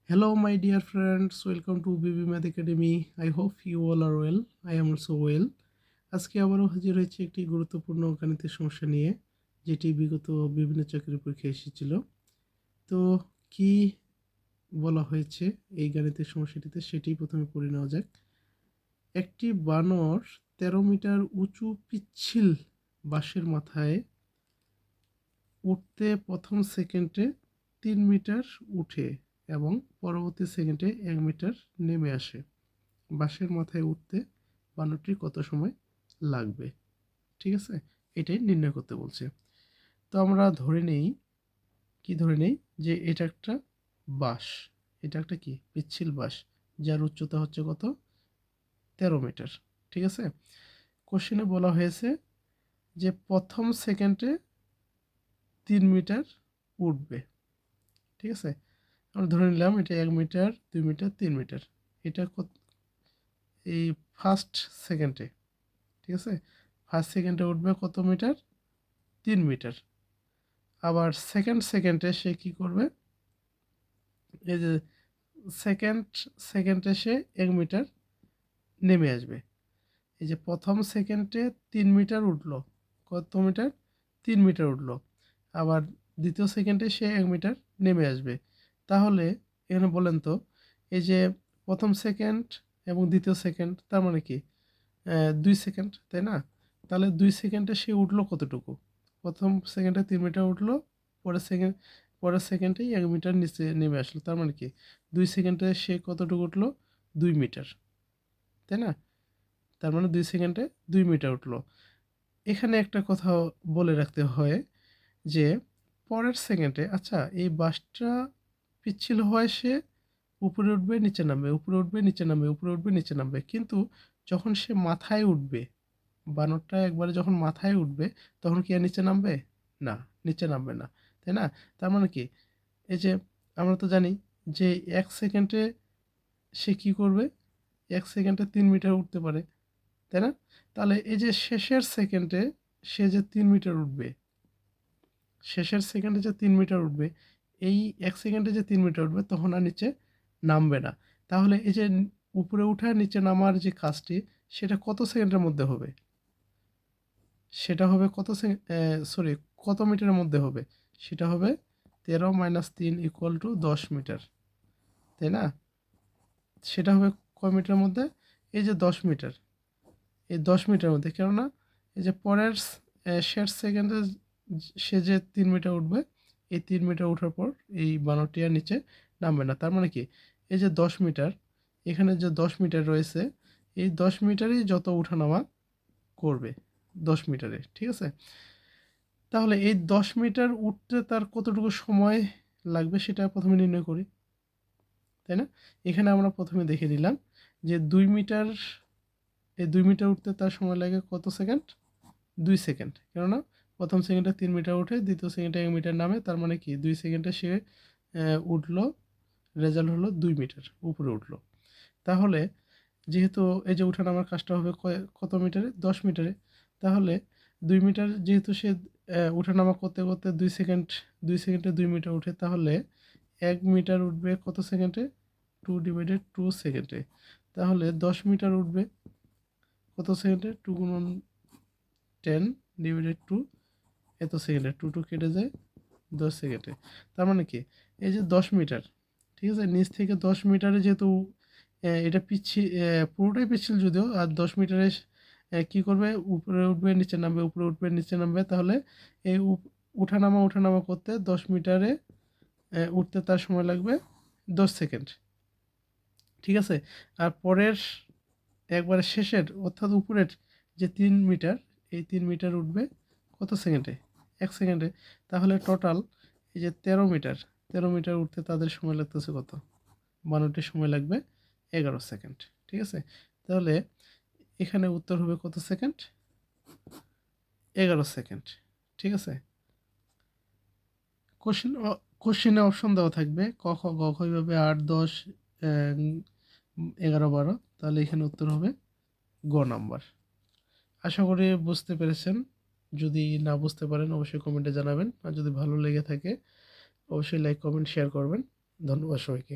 Hello, my dear friends. Welcome to BB Math Academy. I hope you all are well. I am also well. আজকে আবারও হাজির হয়েছে একটি গুরুত্বপূর্ণ গণিতের সমস্যা নিয়ে, যেটি বিগত বিভিন্ন চাকরির পরীক্ষায় এসেছিল। তো কি বলা হয়েছে এই গণিতের সমস্যাটিতে সেটি প্রথমে পড়ে নেওয়া যাক। একটি বানর 13 মিটার উঁচু পিচ্ছিল বাঁশের মাথায় উঠতে প্রথম সেকেন্ডে 3 মিটার উঠে এবং পরবর্তী সেকেন্ডে 1 মিটার নেমে আসে। বাঁশের মাথায় উঠতে বানরটির কত সময় লাগবে? ঠিক আছে, এটাই নির্ণয় করতে বলছে। তো আমরা ধরে নেই যে এটা একটা বাঁশ, এটা একটা কি পিচ্ছিল বাঁশ, যার উচ্চতা হচ্ছে কত 13 মিটার। ঠিক আছে, কোশ্চেনে বলা হয়েছে যে প্রথম সেকেন্ডে 3 মিটার উঠবে। ঠিক আছে, আমরা ধরে নিলাম এটা 1 মিটার, 2 মিটার, 3 মিটার। এটা এই ফার্স্ট সেকেন্ডে, ঠিক আছে, ফার্স্ট সেকেন্ডে উঠবে কত মিটার? 3 মিটার। আবার সেকেন্ডে সে কি করবে? এই যে সেকেন্ডে সে 1 মিটার নেমে আসবে। এই যে প্রথম সেকেন্ডে 3 মিটার উঠলো, কত মিটার? 3 মিটার উঠলো। আবার দ্বিতীয় সেকেন্ডে সে 1 মিটার নেমে আসবে। তাহলে এখানে বলেন তো, এই যে প্রথম সেকেন্ড এবং দ্বিতীয় সেকেন্ড, তার মানে কি 2 সেকেন্ড, তাই না? তাহলে 2 সেকেন্ডে সে উঠলো কতটুকু? প্রথম সেকেন্ডে 3 মিটার উঠলো, পরের সেকেন্ডেই 1 মিটার নিচে নেমে আসলো। তার মানে কি 2 সেকেন্ডে সে কতটুকু উঠলো? 2 মিটার, তাই না? তার মানে 2 সেকেন্ডে 2 মিটার উঠলো। এখানে একটা কথা বলে রাখতে হয় যে পরের সেকেন্ডে, আচ্ছা, এই বাসটা পিচ্ছিল হয়, সে উপরে উঠবে নিচে নামবে, উপরে উঠবে নিচে নামবে, উপরে উঠবে নিচে নামবে, কিন্তু যখন সে মাথায় উঠবে, বানরটা একবারে যখন মাথায় উঠবে, তখন কি আর নিচে নামবে? না, নিচে নামবে না, তাই না? তার মানে কি, এই যে আমরা তো জানি যে 1 সেকেন্ডে সে কি করবে? 1 সেকেন্ডে 3 মিটার উঠতে পারে, তাই না? তাহলে এই যে শেষের সেকেন্ডে সে যে 3 মিটার উঠবে, শেষের সেকেন্ডে যে 3 মিটার উঠবে, এই 1 সেকেন্ডে যে 3 মিটার উঠবে, তখন আর নিচে নামবে না। তাহলে এই যে উপরে উঠা নিচে নামার যে কাজটি, সেটা কত সেকেন্ডের মধ্যে হবে? সেটা হবে কত মিটারের মধ্যে হবে? সেটা হবে 13 - 3 = 10 মিটার, তাই না? সেটা হবে কয় মিটারের মধ্যে? এই যে 10 মিটার, এই 10 মিটারের মধ্যে। কেননা এই যে পরের শেষ সেকেন্ডে সে যে 3 মিটার উঠবে, এই 3 মিটার ওঠার পর এই বানরটি আর নিচে নামবে না। তার মানে কি, এই যে 10 মিটার, এখানে যে 10 মিটার রয়েছে, এই 10 মিটারই যত উঠানামা করবে, 10 মিটারে। ঠিক আছে, তাহলে এই 10 মিটার উঠতে তার কতটুকু সময় লাগবে সেটা প্রথমে নির্ণয় করি, তাই না? এখানে আমরা প্রথমে দেখে নিলাম যে 2 মিটার, এই 2 মিটার উঠতে তার সময় লাগে কত সেকেন্ড? 2 সেকেন্ড। কেননা প্রথম সেকেন্ডে 3 মিটার উঠে দ্বিতীয় সেকেন্ডে 1 মিটার নামে, তার মানে কি 2 সেকেন্ডে সে উঠলো, রেজাল্ট হলো 2 মিটার উপরে উঠলো। তাহলে যেহেতু এই যে উঠানামার কাজটা হবে কত মিটারে? 10 মিটারে। তাহলে 2 মিটার যেহেতু সে উঠানামা করতে করতে 2 সেকেন্ডে 2 মিটার উঠে, তাহলে 1 মিটার উঠবে কত সেকেন্ডে? 2/2 সেকেন্ডে। তাহলে 10 মিটার উঠবে কত সেকেন্ডে? 2 × 10/2 এত সেকেন্ডে, 2 কেটে যায় 10 সেকেন্ডে। তার মানে কি, এই যে 10 মিটার, ঠিক আছে, নিচ থেকে 10 মিটারে যেহেতু এটা পুরোটাই পিচ্ছিল যদিও, আর 10 মিটারে কি করবে? উপরে উঠবে নিচে নামবে, উপরে উঠবে নিচে নামবে। তাহলে এই উঠানামা করতে 10 মিটারে উঠতে তার সময় লাগবে 10 সেকেন্ড। ঠিক আছে, আর পরের একবারে শেষের অর্থাৎ উপরের যে 3 মিটার, এই 3 মিটার উঠবে কত সেকেন্ডে? 1 সেকেন্ডে। তাহলে টোটাল এই যে 13 মিটার উঠতে তাদের সময় লাগতেছে কত? বানরটির সময় লাগবে 11 সেকেন্ড। ঠিক আছে, তাহলে এখানে উত্তর হবে কত সেকেন্ড? 11 সেকেন্ড। ঠিক আছে, কোশ্চেনে অপশন দেওয়া থাকবে ক, খ, গ, ঘ, এইভাবে 8, 10, 11, 12। তাহলে এখানে উত্তর হবে গ নাম্বার। আশা করি বুঝতে পেরেছেন। যদি না বুঝতে পারেন অবশ্যই কমেন্টে জানাবেন, আর যদি ভালো লেগে থাকে অবশ্যই লাইক, কমেন্ট, শেয়ার করবেন। ধন্যবাদ সবাইকে।